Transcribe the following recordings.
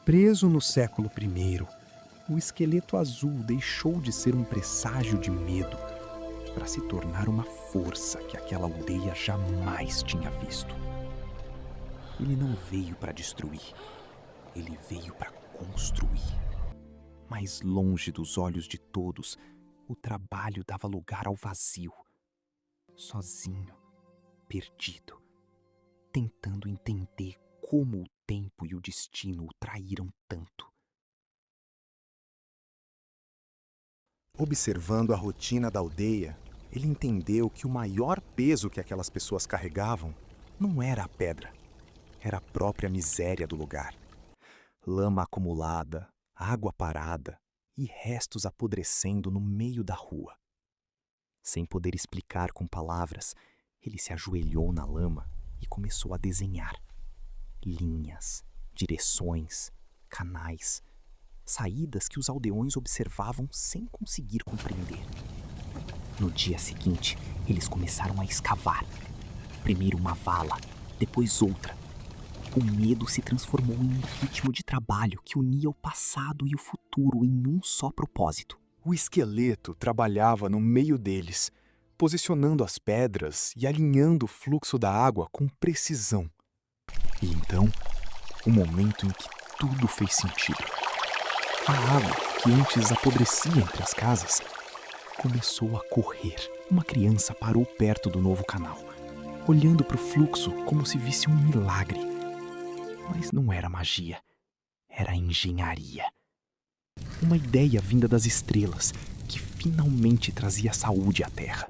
Preso no século I, o esqueleto azul deixou de ser um presságio de medo para se tornar uma força que aquela aldeia jamais tinha visto. Ele não veio para destruir, ele veio para construir. Mais longe dos olhos de todos, o trabalho dava lugar ao vazio. Sozinho, perdido, tentando entender como o tempo e o destino o traíram tanto. Observando a rotina da aldeia, ele entendeu que o maior peso que aquelas pessoas carregavam não era a pedra, era a própria miséria do lugar. Lama acumulada, água parada e restos apodrecendo no meio da rua. Sem poder explicar com palavras, ele se ajoelhou na lama e começou a desenhar. Linhas, direções, canais, saídas que os aldeões observavam sem conseguir compreender. No dia seguinte, eles começaram a escavar. Primeiro uma vala, depois outra. O medo se transformou em um ritmo de trabalho que unia o passado e o futuro em um só propósito. O esqueleto trabalhava no meio deles, posicionando as pedras e alinhando o fluxo da água com precisão. E então, o momento em que tudo fez sentido. A água, que antes apodrecia entre as casas, começou a correr. Uma criança parou perto do novo canal, olhando para o fluxo como se visse um milagre. Mas não era magia, era engenharia. Uma ideia vinda das estrelas, que finalmente trazia saúde à Terra.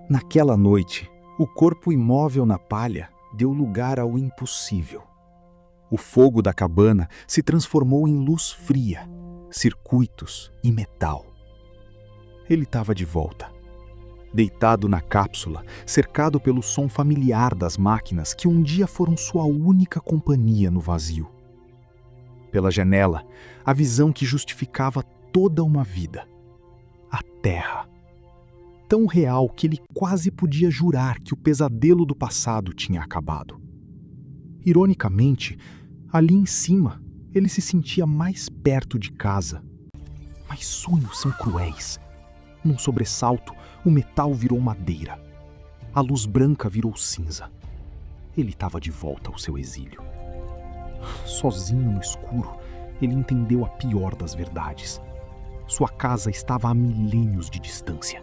Naquela noite, o corpo imóvel na palha deu lugar ao impossível. O fogo da cabana se transformou em luz fria, circuitos e metal. Ele estava de volta, deitado na cápsula, cercado pelo som familiar das máquinas que um dia foram sua única companhia no vazio. Pela janela, a visão que justificava toda uma vida. A Terra. Tão real que ele quase podia jurar que o pesadelo do passado tinha acabado. Ironicamente, ali em cima, ele se sentia mais perto de casa. Mas sonhos são cruéis. Num sobressalto, o metal virou madeira. A luz branca virou cinza. Ele estava de volta ao seu exílio. Sozinho no escuro, ele entendeu a pior das verdades. Sua casa estava a milênios de distância.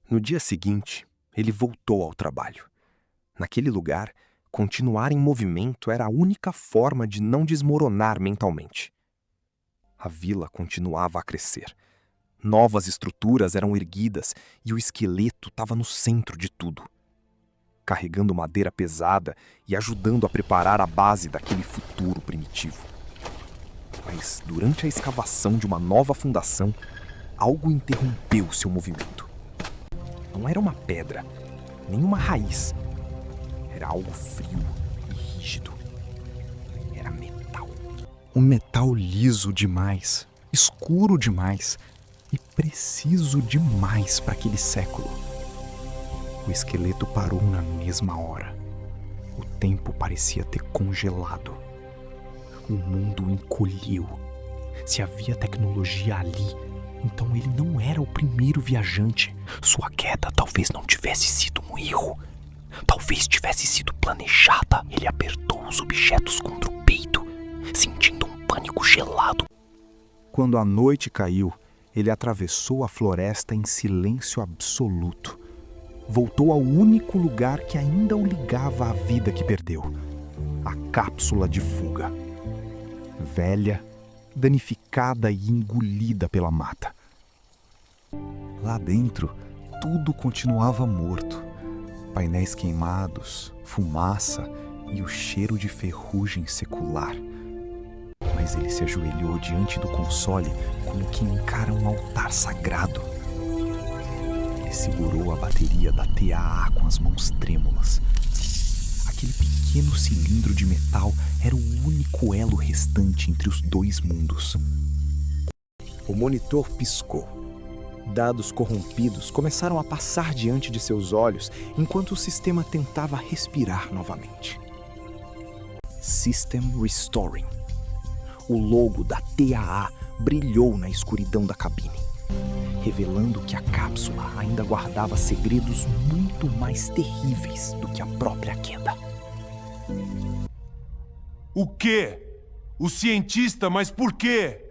No dia seguinte, ele voltou ao trabalho. Naquele lugar, continuar em movimento era a única forma de não desmoronar mentalmente. A vila continuava a crescer. Novas estruturas eram erguidas e o esqueleto estava no centro de tudo, carregando madeira pesada e ajudando a preparar a base daquele futuro primitivo. Mas durante a escavação de uma nova fundação, algo interrompeu seu movimento. Não era uma pedra, nem uma raiz. Era algo frio e rígido. Era metal. Um metal liso demais, escuro demais e preciso demais para aquele século. O esqueleto parou na mesma hora. O tempo parecia ter congelado. O mundo encolheu. Se havia tecnologia ali, então ele não era o primeiro viajante. Sua queda talvez não tivesse sido um erro. Talvez tivesse sido planejada. Ele apertou os objetos contra o peito, sentindo um pânico gelado. Quando a noite caiu, ele atravessou a floresta em silêncio absoluto. Voltou ao único lugar que ainda o ligava à vida que perdeu. A cápsula de fuga. Velha, danificada e engolida pela mata. Lá dentro, tudo continuava morto. Painéis queimados, fumaça e o cheiro de ferrugem secular. Mas ele se ajoelhou diante do console como quem encara um altar sagrado. Ele segurou a bateria da TA com as mãos trêmulas. Aquele pequeno cilindro de metal era o único elo restante entre os dois mundos. O monitor piscou. Dados corrompidos começaram a passar diante de seus olhos enquanto o sistema tentava respirar novamente. System Restoring. O logo da TAA brilhou na escuridão da cabine, revelando que a cápsula ainda guardava segredos muito mais terríveis do que a própria queda. O quê? O cientista, mas por quê?